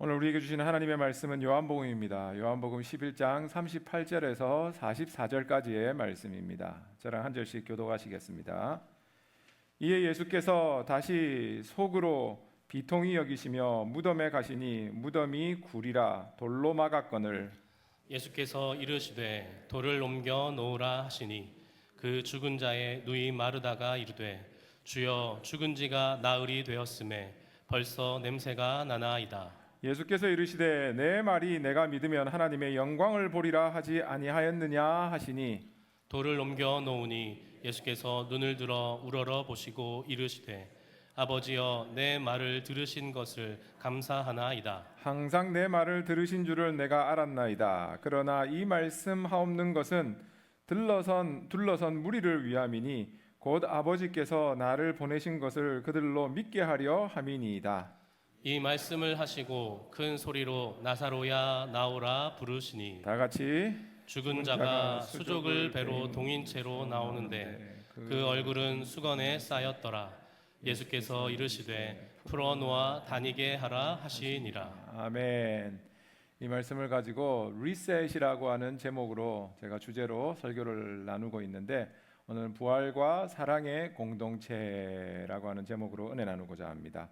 오늘 우리에게 주시는 하나님의 말씀은 요한복음입니다. 요한복음 11장 38절에서 44절까지의 말씀입니다. 저랑 한 절씩 교독하시겠습니다. 이에 예수께서 다시 속으로 비통히 여기시며 무덤에 가시니 무덤이 굴이라 돌로 막았거늘 예수께서 이르시되 돌을 옮겨 놓으라 하시니 그 죽은 자의 누이 마르다가 이르되 주여 죽은 지가 나흘이 되었음에 벌써 냄새가 나나이다. 예수께서 이르시되 내 말이 내가 믿으면 하나님의 영광을 보리라 하지 아니하였느냐 하시니 돌을 옮겨 놓으니 예수께서 눈을 들어 우러러 보시고 이르시되 아버지여 내 말을 들으신 것을 감사하나이다. 항상 내 말을 들으신 줄을 내가 알았나이다. 그러나 이 말씀 하옵는 것은 둘러선 무리를 위함이니 곧 아버지께서 나를 보내신 것을 그들로 믿게 하려 함이니이다. 이 말씀을 하시고 큰 소리로 나사로야 나오라 부르시니 다 같이 죽은 자가 수족을 배로 동인 채로 나오는데 그 얼굴은 수건에 쌓였더라. 예수께서 이르시되 풀어놓아 다니게 하라 하시니라. 아멘. 이 말씀을 가지고 리셋이라고 하는 제목으로 제가 주제로 설교를 나누고 있는데 오늘 부활과 사랑의 공동체라고 하는 제목으로 은혜 나누고자 합니다.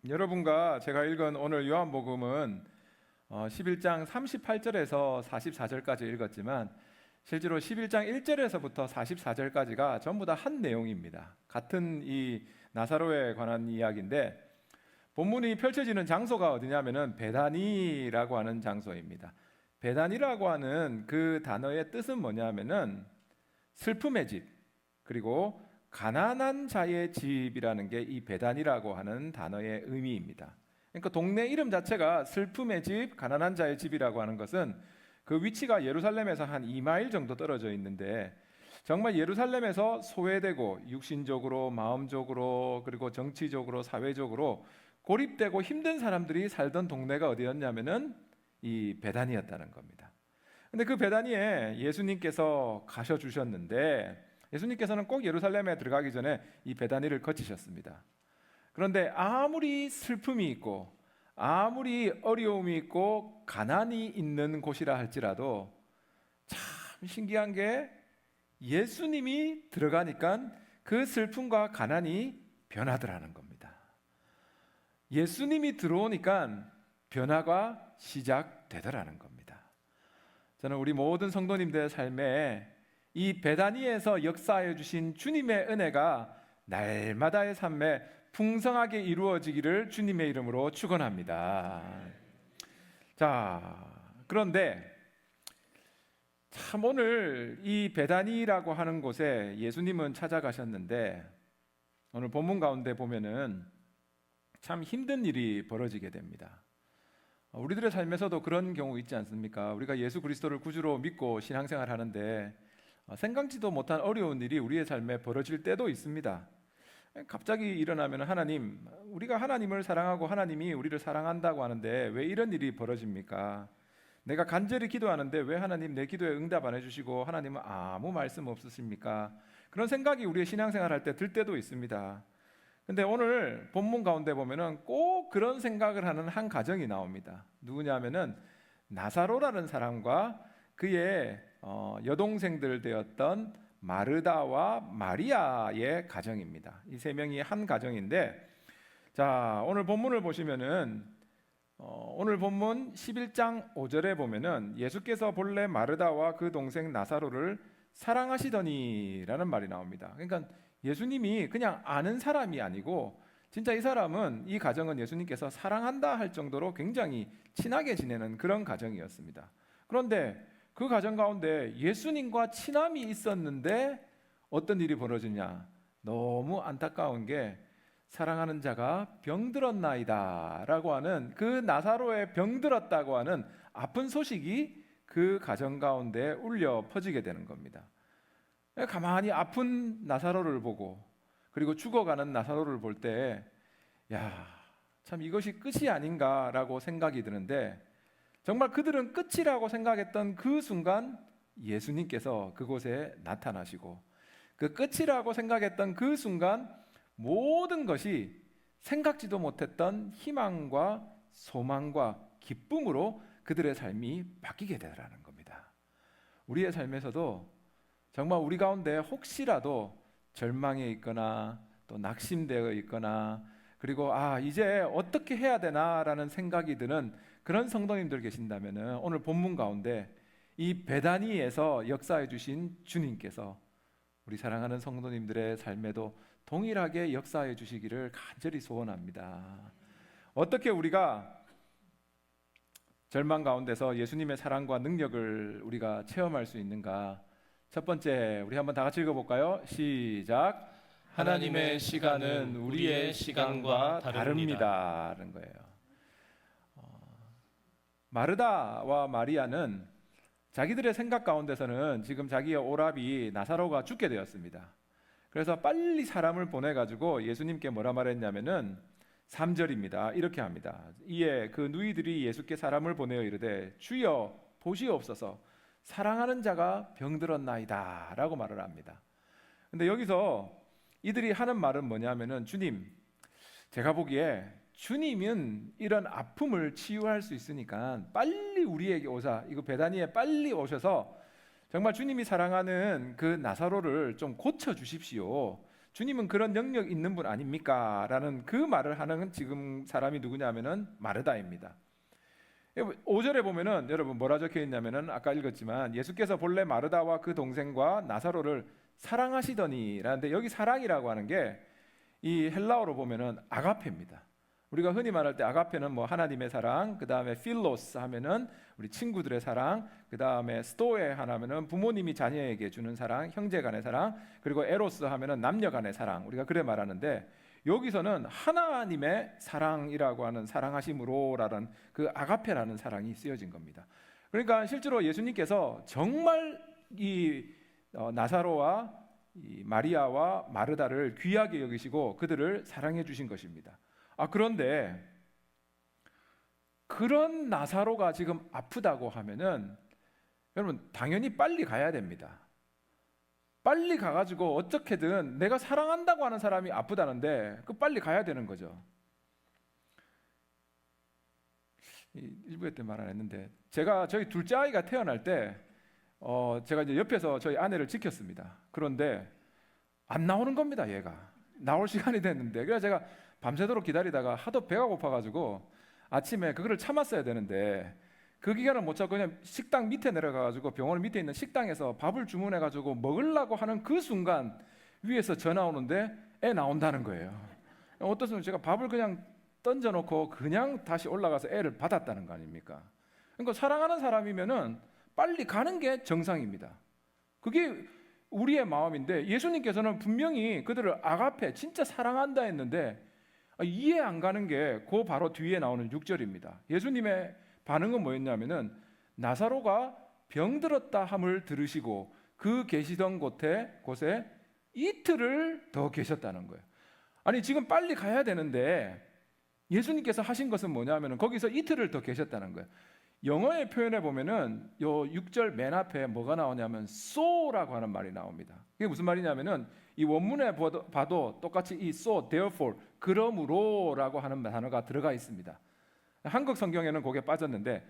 여러분과 제가 읽은 오늘 요한복음은 11장 38절에서 44절까지 읽었지만 실제로 11장 1절에서부터 44절까지가 전부 다 한 내용입니다. 같은 이 나사로에 관한 이야기인데 본문이 펼쳐지는 장소가 어디냐면은 베다니라고 하는 장소입니다. 베다니라고 하는 그 단어의 뜻은 뭐냐면은 슬픔의 집, 그리고 가난한 자의 집이라는 게 이 베단이라고 하는 단어의 의미입니다. 그러니까 동네 이름 자체가 슬픔의 집, 가난한 자의 집이라고 하는 것은 그 위치가 예루살렘에서 한 2마일 정도 떨어져 있는데 정말 예루살렘에서 소외되고 육신적으로, 마음적으로, 그리고 정치적으로, 사회적으로 고립되고 힘든 사람들이 살던 동네가 어디였냐면은 이 베단이었다는 겁니다. 근데 그 베단이에 예수님께서 가셔 주셨는데 예수님께서는 꼭 예루살렘에 들어가기 전에 이 베다니를 거치셨습니다. 그런데 아무리 슬픔이 있고 아무리 어려움이 있고 가난이 있는 곳이라 할지라도 참 신기한 게 예수님이 들어가니까 그 슬픔과 가난이 변하더라는 겁니다. 예수님이 들어오니까 변화가 시작되더라는 겁니다. 저는 우리 모든 성도님들의 삶에 이 베다니에서 역사해 주신 주님의 은혜가 날마다의 삶에 풍성하게 이루어지기를 주님의 이름으로 축원합니다. 자, 그런데 참 오늘 이 베다니라고 하는 곳에 예수님은 찾아가셨는데 오늘 본문 가운데 보면은 참 힘든 일이 벌어지게 됩니다. 우리들의 삶에서도 그런 경우 있지 않습니까? 우리가 예수 그리스도를 구주로 믿고 신앙생활 하는데 생각지도 못한 어려운 일이 우리의 삶에 벌어질 때도 있습니다. 갑자기 일어나면 하나님, 우리가 하나님을 사랑하고 하나님이 우리를 사랑한다고 하는데 왜 이런 일이 벌어집니까? 내가 간절히 기도하는데 왜 하나님 내 기도에 응답 안 해주시고 하나님은 아무 말씀 없으십니까? 그런 생각이 우리의 신앙생활 할 때 들 때도 있습니다. 근데 오늘 본문 가운데 보면은 꼭 그런 생각을 하는 한 가정이 나옵니다. 누구냐면은 나사로라는 사람과 그의 여동생들 되었던 마르다와 마리아의 가정입니다. 이 세 명이 한 가정인데, 자 오늘 본문을 보시면은 오늘 본문 11장 5절에 보면은 예수께서 본래 마르다와 그 동생 나사로를 사랑하시더니라는 말이 나옵니다. 그러니까 예수님이 그냥 아는 사람이 아니고 진짜 이 사람은, 이 가정은 예수님께서 사랑한다 할 정도로 굉장히 친하게 지내는 그런 가정이었습니다. 그런데 그 가정 가운데 예수님과 친함이 있었는데 어떤 일이 벌어지냐? 너무 안타까운 게 사랑하는 자가 병들었나이다 라고 하는 그 나사로의 병들었다고 하는 아픈 소식이 그 가정 가운데 울려 퍼지게 되는 겁니다. 가만히 아픈 나사로를 보고 그리고 죽어가는 나사로를 볼 때 참 이것이 끝이 아닌가라고 생각이 드는데 정말 그들은 끝이라고 생각했던 그 순간 예수님께서 그곳에 나타나시고 그 끝이라고 생각했던 그 순간 모든 것이 생각지도 못했던 희망과 소망과 기쁨으로 그들의 삶이 바뀌게 되라는 겁니다. 우리의 삶에서도 정말 우리 가운데 혹시라도 절망에 있거나 또 낙심되어 있거나 그리고 이제 어떻게 해야 되나라는 생각이 드는 그런 성도님들 계신다면 오늘 본문 가운데 이 베다니에서 역사해 주신 주님께서 우리 사랑하는 성도님들의 삶에도 동일하게 역사해 주시기를 간절히 소원합니다. 어떻게 우리가 절망 가운데서 예수님의 사랑과 능력을 우리가 체험할 수 있는가? 첫 번째, 우리 한번 다 같이 읽어볼까요? 시작. 하나님의 시간은 우리의 시간과 다릅니다라는 거예요. 마르다와 마리아는 자기들의 생각 가운데서는 지금 자기의 오라비 나사로가 죽게 되었습니다. 그래서 빨리 사람을 보내가지고 예수님께 뭐라 말했냐면은 3절입니다. 이렇게 합니다. 이에 그 누이들이 예수께 사람을 보내어 이르되 주여 보시옵소서 사랑하는 자가 병들었나이다 라고 말을 합니다. 근데 여기서 이들이 하는 말은 뭐냐면은 주님, 제가 보기에 주님은 이런 아픔을 치유할 수 있으니까 빨리 우리에게 오사, 이거 베다니에 빨리 오셔서 정말 주님이 사랑하는 그 나사로를 좀 고쳐 주십시오. 주님은 그런 능력 있는 분 아닙니까? 라는 그 말을 하는 지금 사람이 누구냐면은 마르다입니다. 5절에 보면은 여러분 뭐라 적혀 있냐면은 아까 읽었지만 예수께서 본래 마르다와 그 동생과 나사로를 사랑하시더니 라는데 여기 사랑이라고 하는 게 이 헬라어로 보면은 아가페입니다. 우리가 흔히 말할 때 아가페는 뭐 하나님의 사랑, 그 다음에 필로스 하면은 우리 친구들의 사랑, 그 다음에 스토에 하나면은 부모님이 자녀에게 주는 사랑, 형제간의 사랑, 그리고 에로스 하면은 남녀간의 사랑, 우리가 그래 말하는데 여기서는 하나님의 사랑이라고 하는 사랑하심으로라는 그 아가페라는 사랑이 쓰여진 겁니다. 그러니까 실제로 예수님께서 정말 이 나사로와 이 마리아와 마르다를 귀하게 여기시고 그들을 사랑해 주신 것입니다. 그런데 그런 나사로가 지금 아프다고 하면은 여러분 당연히 빨리 가야 됩니다. 빨리 가가지고 어떻게든 내가 사랑한다고 하는 사람이 아프다는데 빨리 가야 되는 거죠. 일부에 때 말 안 했는데 제가 저희 둘째 아이가 태어날 때 제가 이제 옆에서 저희 아내를 지켰습니다. 그런데 안 나오는 겁니다. 얘가 나올 시간이 됐는데 그래서 제가 밤새도록 기다리다가 하도 배가 고파가지고 아침에 그거를 참았어야 되는데 그 기간을 못 참고 그냥 식당 밑에 내려가가지고 병원 밑에 있는 식당에서 밥을 주문해가지고 먹으려고 하는 그 순간 위에서 전화 오는데 애 나온다는 거예요. 어떻습니까? 제가 밥을 그냥 던져놓고 그냥 다시 올라가서 애를 받았다는 거 아닙니까? 그러니까 사랑하는 사람이면은 빨리 가는 게 정상입니다. 그게 우리의 마음인데 예수님께서는 분명히 그들을 아가페 진짜 사랑한다 했는데 이해 안 가는 게 그 바로 뒤에 나오는 6절입니다. 예수님의 반응은 뭐였냐면은 나사로가 병들었다 함을 들으시고 그 계시던 곳에 이틀을 더 계셨다는 거예요. 아니 지금 빨리 가야 되는데 예수님께서 하신 것은 뭐냐면은 거기서 이틀을 더 계셨다는 거예요. 영어의 표현에 보면은 요 6절 맨 앞에 뭐가 나오냐면 so라고 하는 말이 나옵니다. 이게 무슨 말이냐면은 이 원문에 봐도 똑같이 이 so, therefore, 그러므로라고 하는 단어가 들어가 있습니다. 한국 성경에는 그게 빠졌는데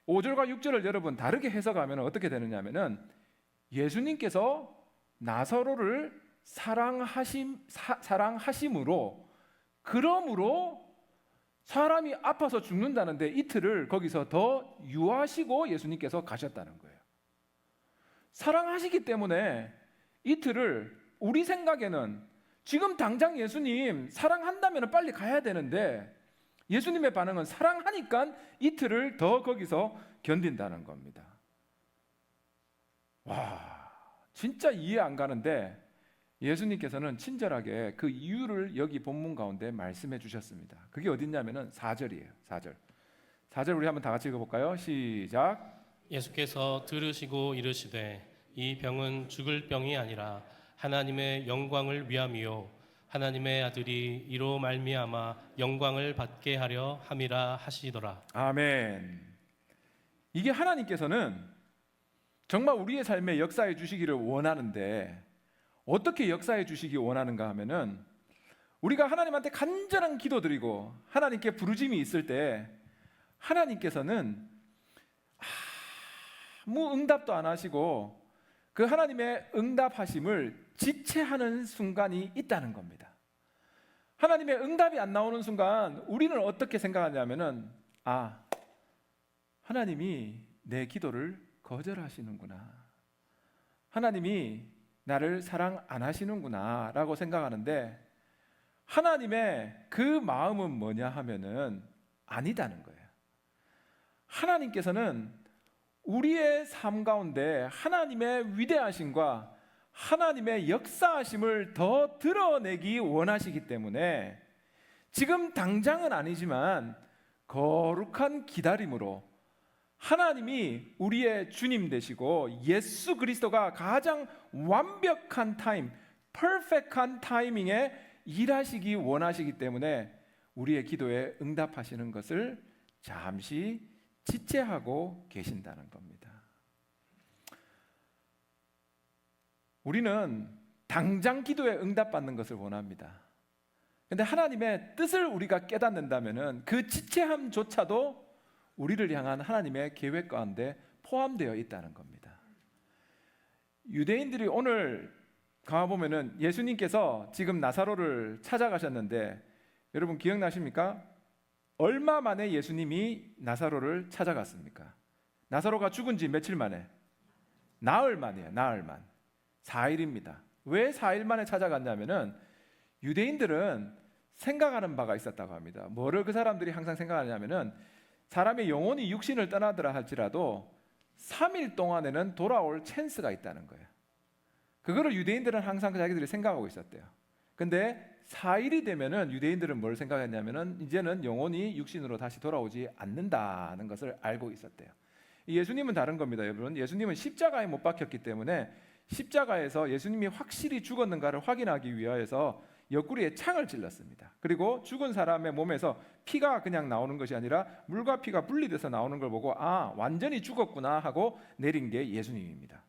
5절과 6절을 여러분 다르게 해석하면 어떻게 되느냐면은 예수님께서 나사로를 사랑하심으로 그러므로 사람이 아파서 죽는다는데 이틀을 거기서 더 유하시고 예수님께서 가셨다는 거예요. 사랑하시기 때문에 이틀을 우리 생각에는 지금 당장 예수님 사랑한다면 빨리 가야 되는데 예수님의 반응은 사랑하니까 이틀을 더 거기서 견딘다는 겁니다. 와, 진짜 이해 안 가는데 예수님께서는 친절하게 그 이유를 여기 본문 가운데 말씀해 주셨습니다. 그게 어딨냐면은 4절이에요. 4절 우리 한번 다 같이 읽어볼까요? 시작. 예수께서 들으시고 이르시되 이 병은 죽을 병이 아니라 하나님의 영광을 위함이요 하나님의 아들이 이로 말미암아 영광을 받게 하려 함이라 하시더라. 아멘. 이게 하나님께서는 정말 우리의 삶에 역사해 주시기를 원하는데 어떻게 역사해 주시기 원하는가 하면은 우리가 하나님한테 간절한 기도드리고 하나님께 부르짐이 있을 때 하나님께서는 아무 응답도 안 하시고 그 하나님의 응답하심을 지체하는 순간이 있다는 겁니다. 하나님의 응답이 안 나오는 순간 우리는 어떻게 생각하냐면은 하나님이 내 기도를 거절하시는구나, 하나님이 나를 사랑 안 하시는구나 라고 생각하는데, 하나님의 그 마음은 뭐냐 하면은 아니다는 거예요. 하나님께서는 우리의 삶 가운데 하나님의 위대하심과 하나님의 역사하심을 더 드러내기 원하시기 때문에 지금 당장은 아니지만 거룩한 기다림으로 하나님이 우리의 주님 되시고 예수 그리스도가 가장 완벽한 타임, 퍼펙트한 타이밍에 일하시기 원하시기 때문에 우리의 기도에 응답하시는 것을 잠시 지체하고 계신다는 겁니다. 우리는 당장 기도에 응답받는 것을 원합니다. 그런데 하나님의 뜻을 우리가 깨닫는다면 그 지체함조차도 우리를 향한 하나님의 계획 가운데 포함되어 있다는 겁니다. 유대인들이 오늘 가보면은 예수님께서 지금 나사로를 찾아가셨는데 여러분 기억나십니까? 얼마 만에 예수님이 나사로를 찾아갔습니까? 나사로가 죽은 지 며칠 만에? 나흘 만이에요. 나흘 만. 4일입니다. 왜 4일 만에 찾아갔냐면은 유대인들은 생각하는 바가 있었다고 합니다. 뭐를 그 사람들이 항상 생각하냐면은 사람의 영혼이 육신을 떠나더라 할지라도 3일 동안에는 돌아올 찬스가 있다는 거예요. 그거를 유대인들은 항상 자기들이 생각하고 있었대요. 근데 4일이 되면은 유대인들은 뭘 생각했냐면은 이제는 영혼이 육신으로 다시 돌아오지 않는다는 것을 알고 있었대요. 예수님은 다른 겁니다, 여러분. 예수님은 십자가에 못 박혔기 때문에 십자가에서 예수님이 확실히 죽었는가를 확인하기 위하여서 옆구리에 창을 찔렀습니다. 그리고 죽은 사람의 몸에서 피가 그냥 나오는 것이 아니라 물과 피가 분리돼서 나오는 걸 보고 완전히 죽었구나 하고 내린 게 예수님입니다.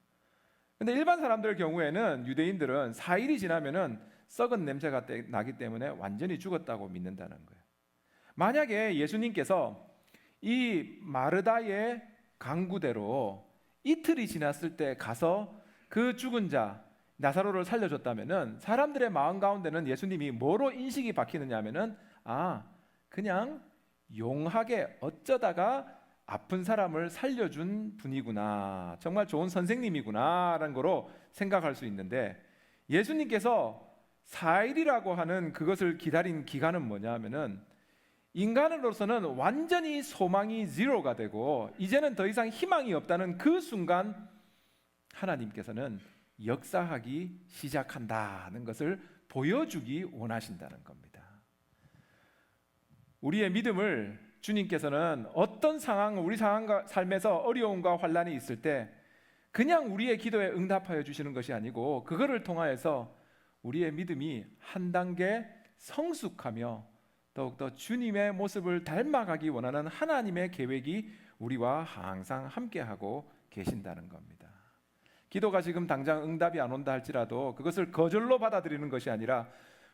근데 일반 사람들 경우에는 유대인들은 4일이 지나면은 썩은 냄새가 나기 때문에 완전히 죽었다고 믿는다는 거예요. 만약에 예수님께서 이 마르다의 강구대로 이틀이 지났을 때 가서 그 죽은 자 나사로를 살려줬다면은 사람들의 마음 가운데는 예수님이 뭐로 인식이 박히느냐 하면은 그냥 용하게 어쩌다가 아픈 사람을 살려준 분이구나, 정말 좋은 선생님이구나라는 거로 생각할 수 있는데, 예수님께서 4일이라고 하는 그것을 기다린 기간은 뭐냐 하면은 인간으로서는 완전히 소망이 제로가 되고 이제는 더 이상 희망이 없다는 그 순간 하나님께서는 역사하기 시작한다는 것을 보여주기 원하신다는 겁니다. 우리의 믿음을 주님께서는 어떤 상황, 우리 상황과 삶에서 어려움과 환난이 있을 때 그냥 우리의 기도에 응답하여 주시는 것이 아니고 그거를 통하여서 우리의 믿음이 한 단계 성숙하며 더욱더 주님의 모습을 닮아가기 원하는 하나님의 계획이 우리와 항상 함께하고 계신다는 겁니다. 기도가 지금 당장 응답이 안 온다 할지라도 그것을 거절로 받아들이는 것이 아니라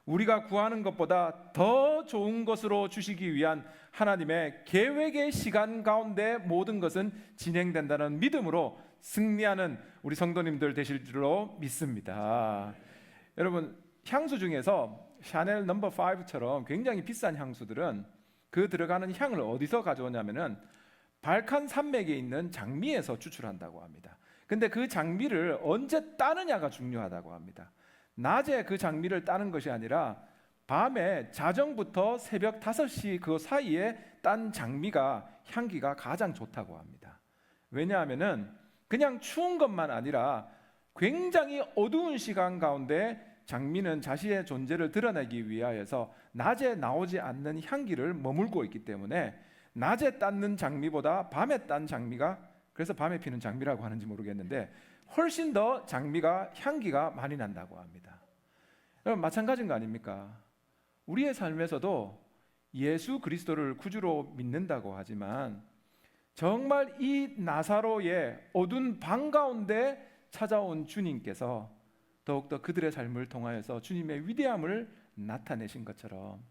우리가 구하는 것보다 더 좋은 것으로 주시기 위한 하나님의 계획의 시간 가운데 모든 것은 진행된다는 믿음으로 승리하는 우리 성도님들 되실 줄로 믿습니다. 여러분, 향수 중에서 샤넬 넘버 5처럼 굉장히 비싼 향수들은 그 들어가는 향을 어디서 가져오냐면은 발칸 산맥에 있는 장미에서 추출한다고 합니다. 근데 그 장미를 언제 따느냐가 중요하다고 합니다. 낮에 그 장미를 따는 것이 아니라 밤에 자정부터 새벽 5시 그 사이에 딴 장미가 향기가 가장 좋다고 합니다. 왜냐하면은 그냥 추운 것만 아니라 굉장히 어두운 시간 가운데 장미는 자신의 존재를 드러내기 위하여서 낮에 나오지 않는 향기를 머물고 있기 때문에 낮에 땄는 장미보다 밤에 딴 장미가, 그래서 밤에 피는 장미라고 하는지 모르겠는데 훨씬 더 장미가 향기가 많이 난다고 합니다. 여러분, 마찬가지인 거 아닙니까? 우리의 삶에서도 예수 그리스도를 구주로 믿는다고 하지만 정말 이 나사로의 어두운 방 가운데 찾아온 주님께서 더욱더 그들의 삶을 통하여서 주님의 위대함을 나타내신 것처럼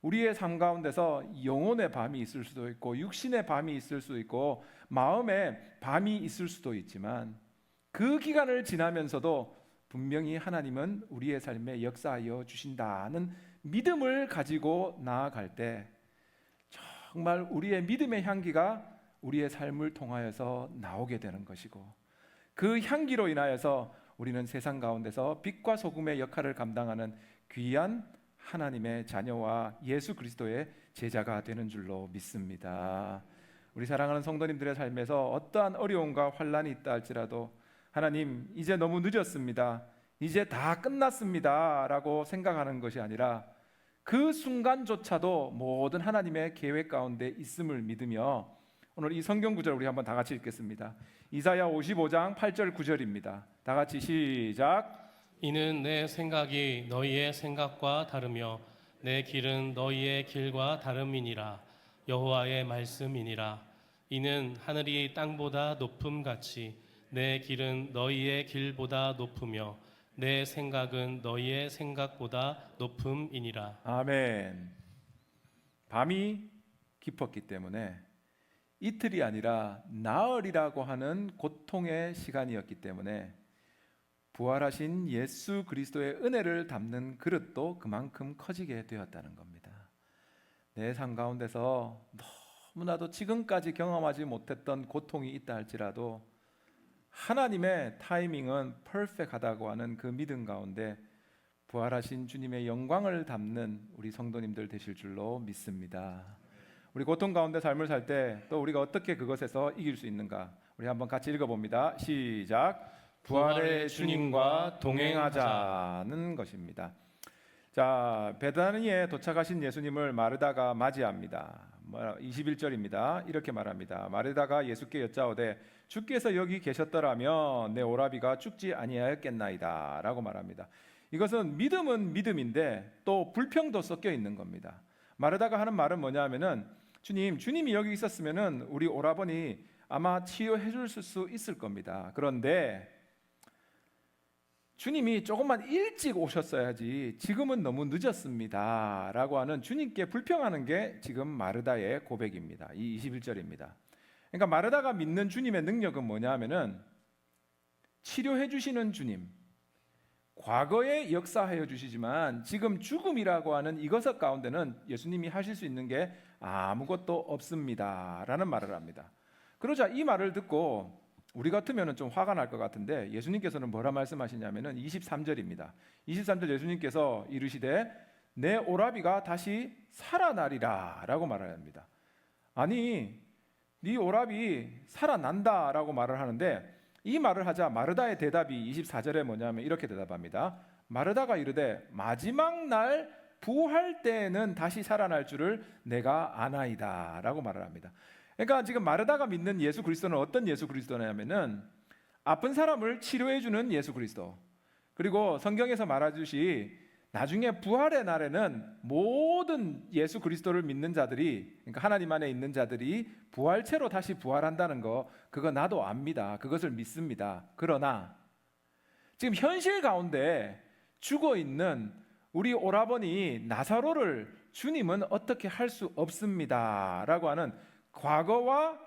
우리의 삶 가운데서 영혼의 밤이 있을 수도 있고 육신의 밤이 있을 수도 있고 마음의 밤이 있을 수도 있지만 그 기간을 지나면서도 분명히 하나님은 우리의 삶에 역사하여 주신다는 믿음을 가지고 나아갈 때 정말 우리의 믿음의 향기가 우리의 삶을 통하여서 나오게 되는 것이고 그 향기로 인하여서 우리는 세상 가운데서 빛과 소금의 역할을 감당하는 귀한 하나님의 자녀와 예수 그리스도의 제자가 되는 줄로 믿습니다. 우리 사랑하는 성도님들의 삶에서 어떠한 어려움과 환난이 있다 할지라도 하나님 이제 너무 늦었습니다, 이제 다 끝났습니다 라고 생각하는 것이 아니라 그 순간조차도 모든 하나님의 계획 가운데 있음을 믿으며 오늘 이 성경 구절 우리 한번 다 같이 읽겠습니다. 이사야 55장 8절 9절입니다. 다 같이 시작. 이는 내 생각이 너희의 생각과 다르며 내 길은 너희의 길과 다름이니라. 여호와의 말씀이니라. 이는 하늘이 땅보다 높음같이 내 길은 너희의 길보다 높으며 내 생각은 너희의 생각보다 높음이니라. 아멘. 밤이 깊었기 때문에 이틀이 아니라 나흘이라고 하는 고통의 시간이었기 때문에 부활하신 예수 그리스도의 은혜를 담는 그릇도 그만큼 커지게 되었다는 겁니다. 내 삶 가운데서 너무나도 지금까지 경험하지 못했던 고통이 있다 할지라도 하나님의 타이밍은 퍼펙트하다고 하는 그 믿음 가운데 부활하신 주님의 영광을 담는 우리 성도님들 되실 줄로 믿습니다. 우리 고통 가운데 삶을 살 때 또 우리가 어떻게 그것에서 이길 수 있는가? 우리 한번 같이 읽어봅니다. 시작. 부활의 주님과 동행하자는 것입니다. 자, 베다니에 도착하신 예수님을 마르다가 맞이합니다. 21절입니다. 이렇게 말합니다. 마르다가 예수께 여짜오되 주께서 여기 계셨더라면 내 오라비가 죽지 아니하였겠나이다 라고 말합니다. 이것은 믿음은 믿음인데 또 불평도 섞여 있는 겁니다. 마르다가 하는 말은 뭐냐 하면은 주님이 여기 있었으면은 우리 오라버니 아마 치유해 줄 수 있을 겁니다. 그런데 주님이 조금만 일찍 오셨어야지 지금은 너무 늦었습니다 라고 하는 주님께 불평하는 게 지금 마르다의 고백입니다. 이 21절입니다. 그러니까 마르다가 믿는 주님의 능력은 뭐냐 하면은 치료해 주시는 주님, 과거에 역사하여 주시지만 지금 죽음이라고 하는 이것 가운데는 예수님이 하실 수 있는 게 아무것도 없습니다 라는 말을 합니다. 그러자 이 말을 듣고 우리 같으면 좀 화가 날 것 같은데 예수님께서는 뭐라 말씀하시냐면은 23절입니다. 23절 예수님께서 이르시되 내 오라비가 다시 살아나리라 라고 말을 합니다. 아니 네 오라비 살아난다 라고 말을 하는데 이 말을 하자 마르다의 대답이 24절에 뭐냐면 이렇게 대답합니다. 마르다가 이르되 마지막 날 부활 때에는 다시 살아날 줄을 내가 아나이다 라고 말을 합니다. 그러니까 지금 마르다가 믿는 예수 그리스도는 어떤 예수 그리스도냐면은 아픈 사람을 치료해 주는 예수 그리스도, 그리고 성경에서 말하듯이 나중에 부활의 날에는 모든 예수 그리스도를 믿는 자들이, 그러니까 하나님 안에 있는 자들이 부활체로 다시 부활한다는 거, 그거 나도 압니다. 그것을 믿습니다. 그러나 지금 현실 가운데 죽어 있는 우리 오라버니 나사로를 주님은 어떻게 할 수 없습니다 라고 하는 과거와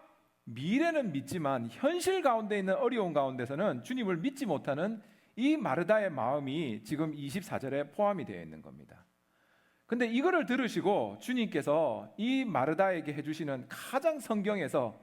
미래는 믿지만 현실 가운데 있는 어려운 가운데서는 주님을 믿지 못하는 이 마르다의 마음이 지금 24절에 포함이 되어 있는 겁니다. 근데 이거를 들으시고 주님께서 이 마르다에게 해주시는 가장 성경에서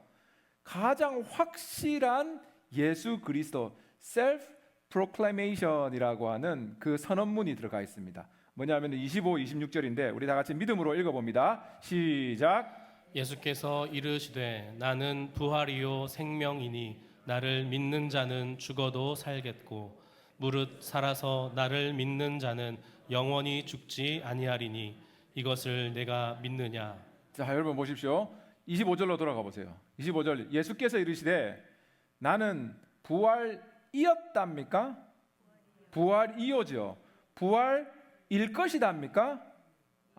가장 확실한 예수 그리스도 self proclamation이라고 하는 그 선언문이 들어가 있습니다. 뭐냐면 25, 26절인데 우리 다 같이 믿음으로 읽어봅니다. 시작. 예수께서 이르시되 나는 부활이요 생명이니 나를 믿는 자는 죽어도 살겠고 무릇 살아서 나를 믿는 자는 영원히 죽지 아니하리니 이것을 내가 믿느냐. 자, 여러분 보십시오. 25절로 돌아가 보세요. 25절 예수께서 이르시되 나는 부활이었답니까? 부활이요죠. 부활일 것이답니까?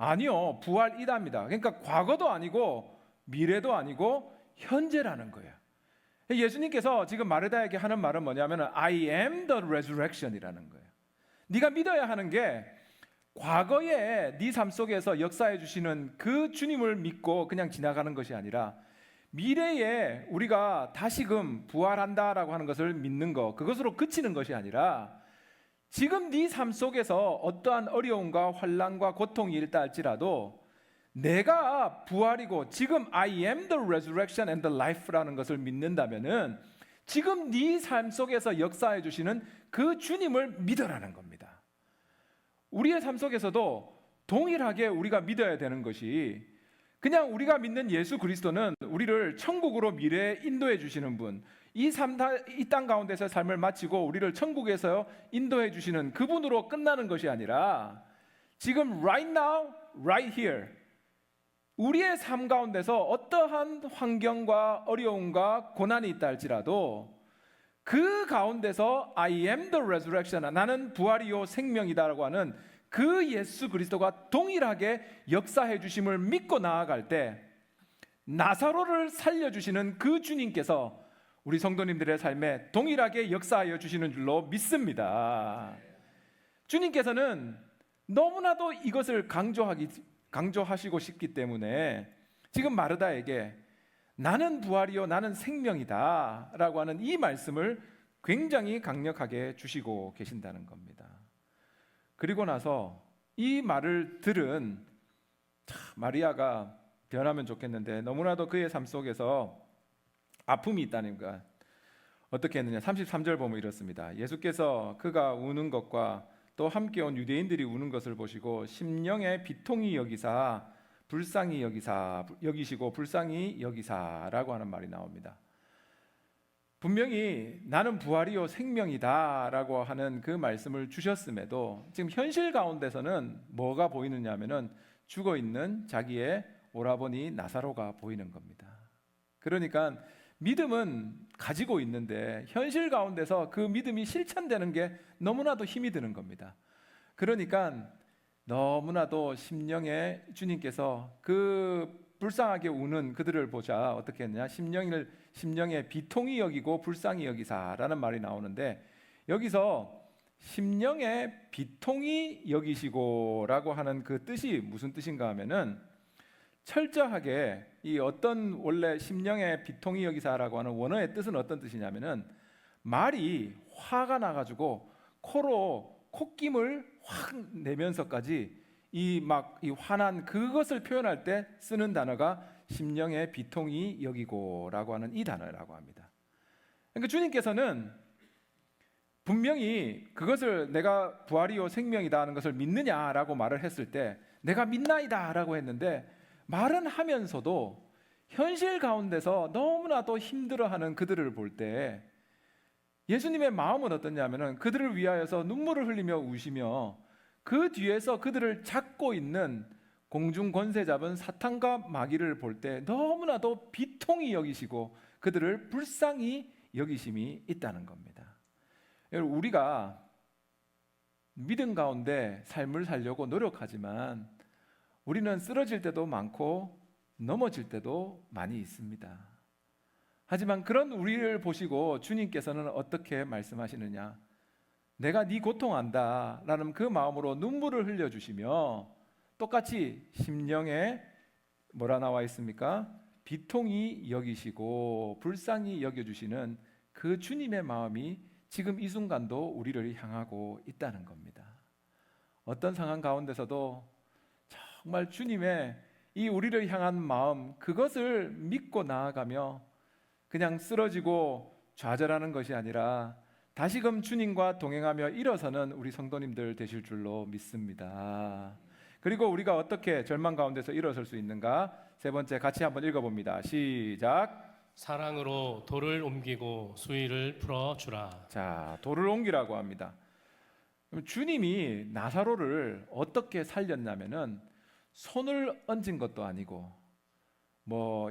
아니요, 부활이답니다. 그러니까 과거도 아니고 미래도 아니고 현재라는 거예요. 예수님께서 지금 마르다에게 하는 말은 뭐냐면 I am the resurrection이라는 거예요. 네가 믿어야 하는 게 과거에 네 삶 속에서 역사해 주시는 그 주님을 믿고 그냥 지나가는 것이 아니라 미래에 우리가 다시금 부활한다라고 하는 것을 믿는 것, 그것으로 그치는 것이 아니라 지금 네 삶 속에서 어떠한 어려움과 환난과 고통이 있다 할지라도 내가 부활이고 지금 I am the resurrection and the life라는 것을 믿는다면은 지금 네 삶 속에서 역사해 주시는 그 주님을 믿으라는 겁니다. 우리의 삶 속에서도 동일하게 우리가 믿어야 되는 것이 그냥 우리가 믿는 예수 그리스도는 우리를 천국으로 미래에 인도해 주시는 분, 이 땅 가운데서 삶을 마치고 우리를 천국에서 인도해 주시는 그분으로 끝나는 것이 아니라 지금 right now, right here 우리의 삶 가운데서 어떠한 환경과 어려움과 고난이 있다 할지라도 그 가운데서 I am the resurrection, 나는 부활이요 생명이다라고 하는 그 예수 그리스도가 동일하게 역사해 주심을 믿고 나아갈 때 나사로를 살려주시는 그 주님께서 우리 성도님들의 삶에 동일하게 역사하여 주시는 줄로 믿습니다. 주님께서는 너무나도 이것을 강조하시고 싶기 때문에 지금 마르다에게 나는 부활이요 나는 생명이다 라고 하는 이 말씀을 굉장히 강력하게 주시고 계신다는 겁니다. 그리고 나서 이 말을 들은 마리아가 변하면 좋겠는데 너무나도 그의 삶 속에서 아픔이 있다니까 어떻게 했느냐. 33절 보면 이렇습니다. 예수께서 그가 우는 것과 또 함께 온 유대인들이 우는 것을 보시고 심령에 비통히 여기사 불쌍히 여기시고 불쌍히 여기사라고 하는 말이 나옵니다. 분명히 나는 부활이요 생명이다라고 하는 그 말씀을 주셨음에도 지금 현실 가운데서는 뭐가 보이느냐 하면은 죽어 있는 자기의 오라버니 나사로가 보이는 겁니다. 그러니까 믿음은 가지고 있는데 현실 가운데서 그 믿음이 실천되는 게 너무나도 힘이 드는 겁니다. 그러니까 너무나도 심령에 주님께서 그 불쌍하게 우는 그들을 보자 어떻게 했냐, 심령에 비통히 여기고 불쌍히 여기사라는 말이 나오는데 여기서 심령에 비통히 여기시고라고 하는 그 뜻이 무슨 뜻인가 하면은 철저하게 이 어떤 원래 심령에 비통히 여기사라고 하는 원어의 뜻은 어떤 뜻이냐면은 말이 화가 나가지고 코로 콧김을 확 내면서까지 이 화난 그것을 표현할 때 쓰는 단어가 심령에 비통히 여기고라고 하는 이 단어라고 합니다. 그러니까 주님께서는 분명히 그것을 내가 부활이요 생명이다 하는 것을 믿느냐라고 말을 했을 때 내가 믿나이다라고 했는데 말은 하면서도 현실 가운데서 너무나도 힘들어하는 그들을 볼 때 예수님의 마음은 어떠냐면은 그들을 위하여서 눈물을 흘리며 우시며 그 뒤에서 그들을 잡고 있는 공중 권세 잡은 사탄과 마귀를 볼 때 너무나도 비통히 여기시고 그들을 불쌍히 여기심이 있다는 겁니다. 여러분, 우리가 믿음 가운데 삶을 살려고 노력하지만 우리는 쓰러질 때도 많고 넘어질 때도 많이 있습니다. 하지만 그런 우리를 보시고 주님께서는 어떻게 말씀하시느냐, 내가 네 고통 안다 라는 그 마음으로 눈물을 흘려주시며 똑같이 심령에 뭐라 나와 있습니까? 비통히 여기시고 불쌍히 여겨주시는 그 주님의 마음이 지금 이 순간도 우리를 향하고 있다는 겁니다. 어떤 상황 가운데서도 정말 주님의 이 우리를 향한 마음, 그것을 믿고 나아가며 그냥 쓰러지고 좌절하는 것이 아니라 다시금 주님과 동행하며 일어서는 우리 성도님들 되실 줄로 믿습니다. 그리고 우리가 어떻게 절망 가운데서 일어설 수 있는가? 세 번째 같이 한번 읽어봅니다. 시작. 사랑으로 돌을 옮기고 수위를 풀어주라. 자, 돌을 옮기라고 합니다. 주님이 나사로를 어떻게 살렸냐면은 손을 얹은 것도 아니고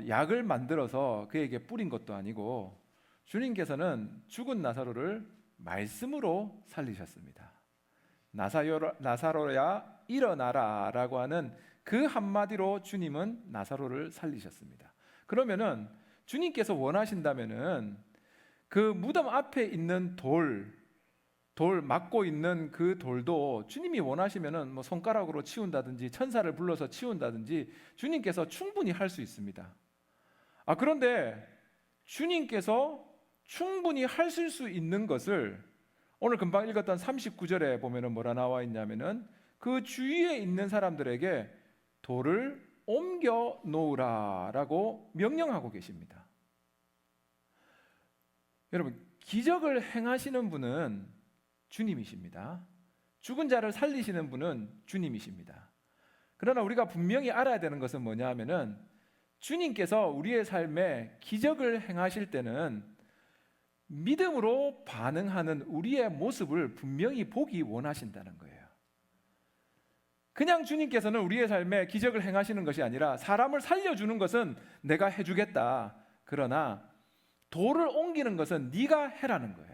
약을 만들어서 그에게 뿌린 것도 아니고 주님께서는 죽은 나사로를 말씀으로 살리셨습니다. 나사로야 일어나라 라고 하는 그 한마디로 주님은 나사로를 살리셨습니다. 그러면은 주님께서 원하신다면은 그 무덤 앞에 있는 돌 막고 있는 그 돌도 주님이 원하시면은 뭐 손가락으로 치운다든지 천사를 불러서 치운다든지 주님께서 충분히 할 수 있습니다. 그런데 주님께서 충분히 하실 수 있는 것을 오늘 금방 읽었던 39절에 보면은 뭐라 나와 있냐면은 그 주위에 있는 사람들에게 돌을 옮겨 놓으라라고 명령하고 계십니다. 여러분, 기적을 행하시는 분은 주님이십니다. 죽은 자를 살리시는 분은 주님이십니다. 그러나 우리가 분명히 알아야 되는 것은 뭐냐 하면은 주님께서 우리의 삶에 기적을 행하실 때는 믿음으로 반응하는 우리의 모습을 분명히 보기 원하신다는 거예요. 그냥 주님께서는 우리의 삶에 기적을 행하시는 것이 아니라 사람을 살려주는 것은 내가 해주겠다. 그러나 돌을 옮기는 것은 네가 해라는 거예요.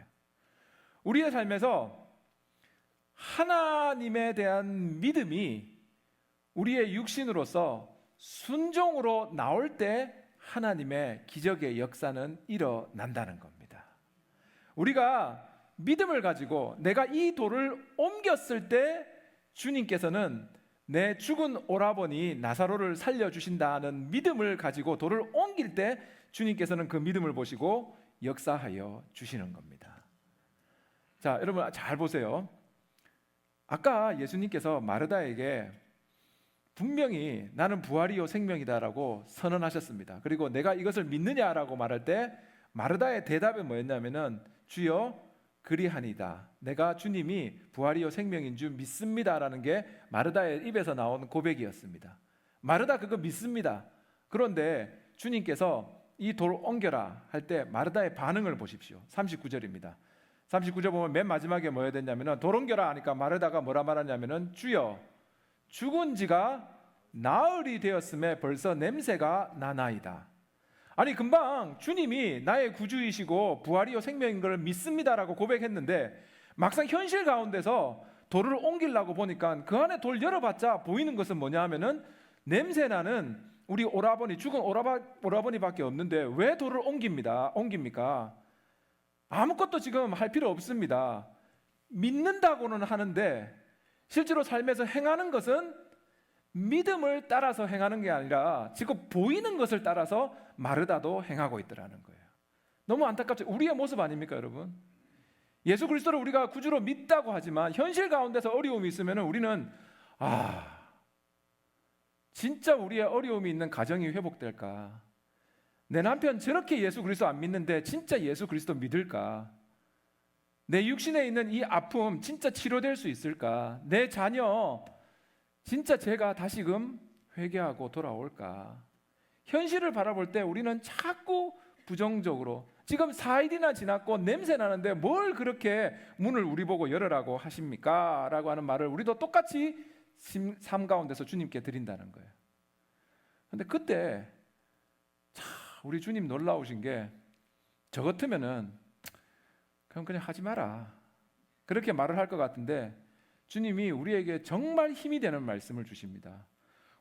우리의 삶에서 하나님에 대한 믿음이 우리의 육신으로서 순종으로 나올 때 하나님의 기적의 역사는 일어난다는 겁니다. 우리가 믿음을 가지고 내가 이 돌을 옮겼을 때 주님께서는 내 죽은 오라버니 나사로를 살려주신다는 믿음을 가지고 돌을 옮길 때 주님께서는 그 믿음을 보시고 역사하여 주시는 겁니다. 자, 여러분 잘 보세요. 아까 예수님께서 마르다에게 분명히 나는 부활이요 생명이다라고 선언하셨습니다. 그리고 내가 이것을 믿느냐라고 말할 때 마르다의 대답이 뭐였냐면은 주여 그리하니이다. 내가 주님이 부활이요 생명인 줄 믿습니다라는 게 마르다의 입에서 나온 고백이었습니다. 마르다 그거 믿습니다. 그런데 주님께서 이 돌 옮겨라 할 때 마르다의 반응을 보십시오. 39절입니다. 39절 보면 맨 마지막에 뭐야 됐냐면은 돌 옮겨라 하니까 마르다가 뭐라 말하냐면은 주여 죽은 지가 나흘이 되었음에 벌써 냄새가 나나이다. 아니 금방 주님이 나의 구주이시고 부활이요 생명인 걸 믿습니다라고 고백했는데 막상 현실 가운데서 돌을 옮기려고 보니까 그 안에 돌 열어봤자 보이는 것은 뭐냐 하면은 냄새나는 우리 오라버니 죽은 오라버니밖에 없는데 왜 돌을 옮깁니까? 아무것도 지금 할 필요 없습니다. 믿는다고는 하는데 실제로 삶에서 행하는 것은 믿음을 따라서 행하는 게 아니라 지금 보이는 것을 따라서 마르다도 행하고 있더라는 거예요. 너무 안타깝죠. 우리의 모습 아닙니까, 여러분? 예수 그리스도를 우리가 구주로 믿다고 하지만 현실 가운데서 어려움이 있으면 우리는 진짜 우리의 어려움이 있는 가정이 회복될까? 내 남편 저렇게 예수 그리스도 안 믿는데 진짜 예수 그리스도 믿을까? 내 육신에 있는 이 아픔 진짜 치료될 수 있을까? 내 자녀 진짜 제가 다시금 회개하고 돌아올까? 현실을 바라볼 때 우리는 자꾸 부정적으로 지금 4일이나 지났고 냄새 나는데 뭘 그렇게 문을 우리 보고 열으라고 하십니까? 라고 하는 말을 우리도 똑같이 삶 가운데서 주님께 드린다는 거예요. 근데 그때 우리 주님 놀라우신 게 저 같으면은 그냥 하지 마라 그렇게 말을 할 것 같은데 주님이 우리에게 정말 힘이 되는 말씀을 주십니다.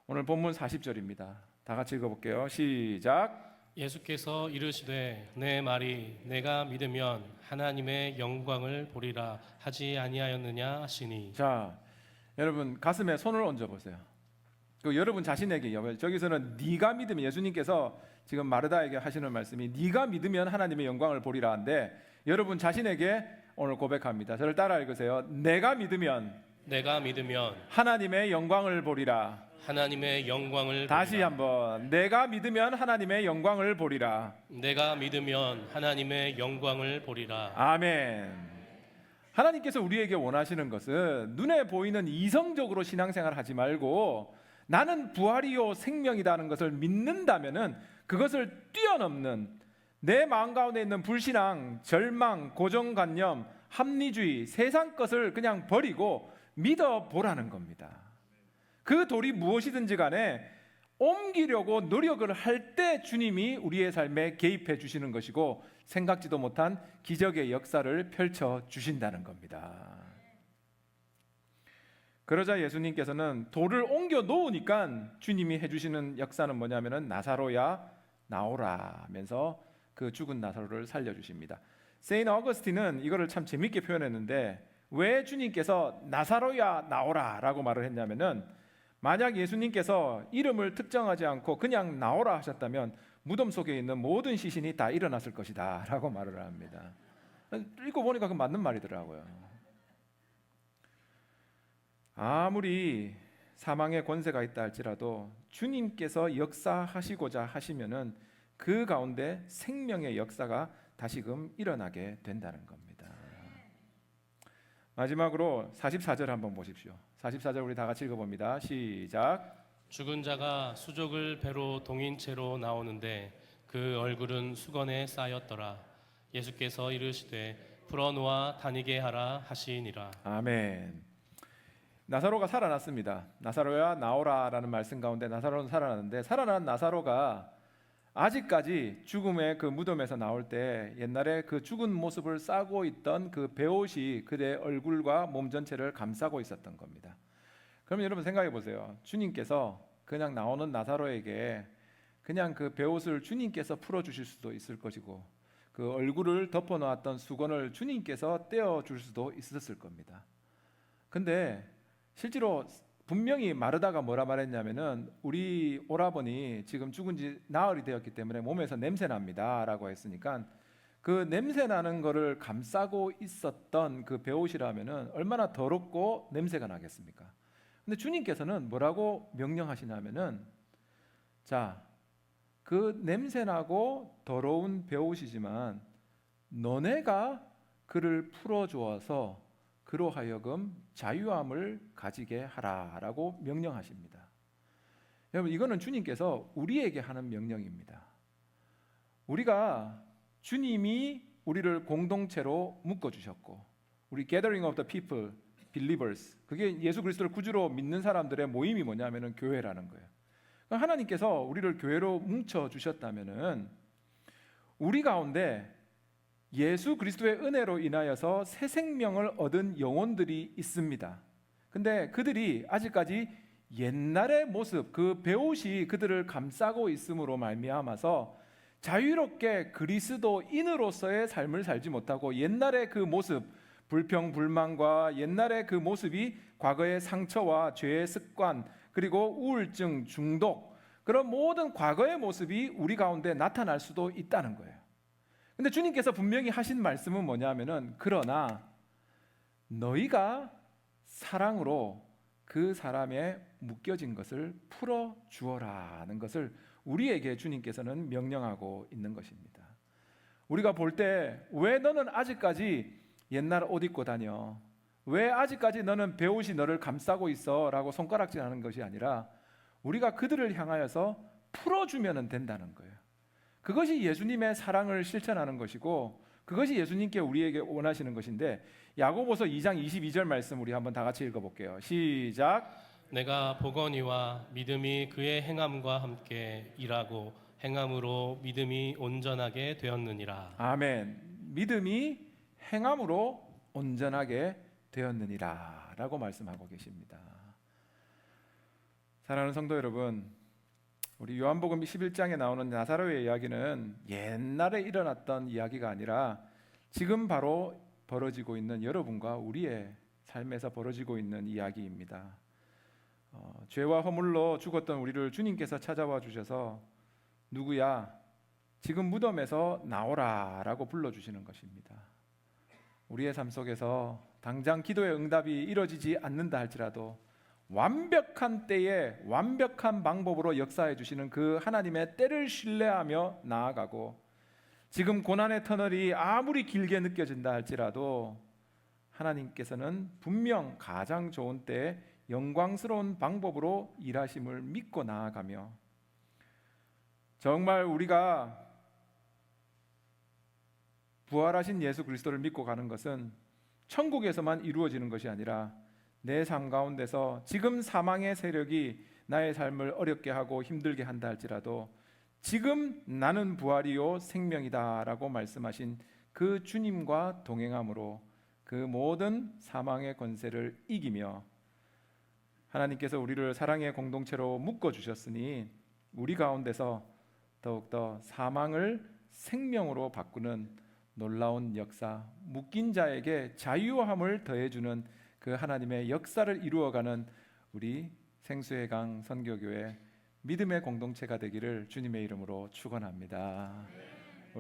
오늘 본문 40절입니다. 다 같이 읽어볼게요. 시작. 예수께서 이르시되 내 말이 내가 믿으면 하나님의 영광을 보리라 하지 아니하였느냐 하시니. 자, 여러분 가슴에 손을 얹어 보세요. 그 여러분 자신에게요. 저기서는 네가 믿으면 예수님께서 지금 마르다에게 하시는 말씀이 네가 믿으면 하나님의 영광을 보리라 한데 여러분 자신에게 오늘 고백합니다. 저를 따라 읽으세요. 내가 믿으면 하나님의 영광을 보리라. 하나님의 영광을 다시 보리라. 한번 내가 믿으면 하나님의 영광을 보리라. 내가 믿으면 하나님의 영광을 보리라. 아멘. 하나님께서 우리에게 원하시는 것은 눈에 보이는 이성적으로 신앙생활 하지 말고 나는 부활이요 생명이라는 것을 믿는다면은 그것을 뛰어넘는 내 마음 가운데 있는 불신앙, 절망, 고정관념, 합리주의, 세상 것을 그냥 버리고 믿어보라는 겁니다. 그 돌이 무엇이든지 간에 옮기려고 노력을 할 때 주님이 우리의 삶에 개입해 주시는 것이고 생각지도 못한 기적의 역사를 펼쳐 주신다는 겁니다. 그러자 예수님께서는 돌을 옮겨 놓으니까 주님이 해주시는 역사는 뭐냐면은 나사로야 나오라 하면서 그 죽은 나사로를 살려주십니다. 세인트 어거스틴은 이거를 참 재밌게 표현했는데 왜 주님께서 나사로야 나오라 라고 말을 했냐면은, 만약 예수님께서 이름을 특정하지 않고 그냥 나오라 하셨다면 무덤 속에 있는 모든 시신이 다 일어났을 것이다 라고 말을 합니다. 읽어보니까 그 맞는 말이더라고요. 아무리 사망의 권세가 있다 할지라도 주님께서 역사하시고자 하시면은 그 가운데 생명의 역사가 다시금 일어나게 된다는 겁니다. 마지막으로 44절 한번 보십시오. 44절 우리 다 같이 읽어봅니다. 시작. 죽은 자가 수족을 배로 동인 채로 나오는데 그 얼굴은 수건에 쌓였더라. 예수께서 이르시되 풀어놓아 다니게 하라 하시니라. 아멘. 나사로가 살아났습니다. 나사로야 나오라라는 말씀 가운데 나사로는 살아났는데, 살아난 나사로가 아직까지 죽음의 그 무덤에서 나올 때 옛날에 그 죽은 모습을 싸고 있던 그 베옷이 그의 얼굴과 몸 전체를 감싸고 있었던 겁니다. 그럼 여러분 생각해 보세요. 주님께서 그냥 나오는 나사로에게 그냥 그 베옷을 주님께서 풀어주실 수도 있을 것이고, 그 얼굴을 덮어놓았던 수건을 주님께서 떼어줄 수도 있었을 겁니다. 근데 실제로 분명히 마르다가 뭐라 말했냐면은, 우리 오라버니 지금 죽은 지 나흘이 되었기 때문에 몸에서 냄새 납니다 라고 했으니까, 그 냄새 나는 거를 감싸고 있었던 그 베옷이라면은 얼마나 더럽고 냄새가 나겠습니까? 근데 주님께서는 뭐라고 명령하시냐면은, 자, 그 냄새 나고 더러운 베옷이지만 너네가 그를 풀어 주어서 그로 하여금 자유함을 가지게 하라라고 명령하십니다. 여러분, 이거는 주님께서 우리에게 하는 명령입니다. 우리가 주님이 우리를 공동체로 묶어 주셨고, 우리 gathering of the people, believers, 그게 예수 그리스도를 구주로 믿는 사람들의 모임이 뭐냐면은 교회라는 거예요. 하나님께서 우리를 교회로 뭉쳐 주셨다면은 우리 가운데 예수 그리스도의 은혜로 인하여서 새 생명을 얻은 영혼들이 있습니다. 근데 그들이 아직까지 옛날의 모습, 그 베옷이 그들을 감싸고 있음으로 말미암아서 자유롭게 그리스도인으로서의 삶을 살지 못하고, 옛날의 그 모습, 불평, 불만과 옛날의 그 모습이 과거의 상처와 죄의 습관, 그리고 우울증, 중독, 그런 모든 과거의 모습이 우리 가운데 나타날 수도 있다는 거예요. 근데 주님께서 분명히 하신 말씀은 뭐냐면은, 그러나 너희가 사랑으로 그 사람의 묶여진 것을 풀어 주어라는 것을 우리에게 주님께서는 명령하고 있는 것입니다. 우리가 볼 때 왜 너는 아직까지 옛날 옷 입고 다녀? 왜 아직까지 너는 베옷이 너를 감싸고 있어? 라고 손가락질하는 것이 아니라, 우리가 그들을 향하여서 풀어주면 된다는 거예요. 그것이 예수님의 사랑을 실천하는 것이고, 그것이 예수님께 우리에게 원하시는 것인데, 야고보서 2장 22절 말씀 우리 한번 다 같이 읽어볼게요. 시작. 내가 보거니와 믿음이 그의 행함과 함께 일하고 행함으로 믿음이 온전하게 되었느니라. 아멘. 믿음이 행함으로 온전하게 되었느니라 라고 말씀하고 계십니다. 사랑하는 성도 여러분, 우리 요한복음 11장에 나오는 나사로의 이야기는 옛날에 일어났던 이야기가 아니라 지금 바로 벌어지고 있는 여러분과 우리의 삶에서 벌어지고 있는 이야기입니다. 죄와 허물로 죽었던 우리를 주님께서 찾아와 주셔서, 누구야? 지금 무덤에서 나오라 라고 불러주시는 것입니다. 우리의 삶 속에서 당장 기도의 응답이 이루어지지 않는다 할지라도 완벽한 때에 완벽한 방법으로 역사해 주시는 그 하나님의 때를 신뢰하며 나아가고, 지금 고난의 터널이 아무리 길게 느껴진다 할지라도 하나님께서는 분명 가장 좋은 때에 영광스러운 방법으로 일하심을 믿고 나아가며, 정말 우리가 부활하신 예수 그리스도를 믿고 가는 것은 천국에서만 이루어지는 것이 아니라 내 삶 가운데서 지금 사망의 세력이 나의 삶을 어렵게 하고 힘들게 한다 할지라도 지금 나는 부활이요 생명이다 라고 말씀하신 그 주님과 동행함으로 그 모든 사망의 권세를 이기며, 하나님께서 우리를 사랑의 공동체로 묶어주셨으니 우리 가운데서 더욱더 사망을 생명으로 바꾸는 놀라운 역사, 묶인 자에게 자유함을 더해주는 그 하나님의 역사를 이루어가는 우리 생수의 강 선교교회 믿음의 공동체가 되기를 주님의 이름으로 축원합니다.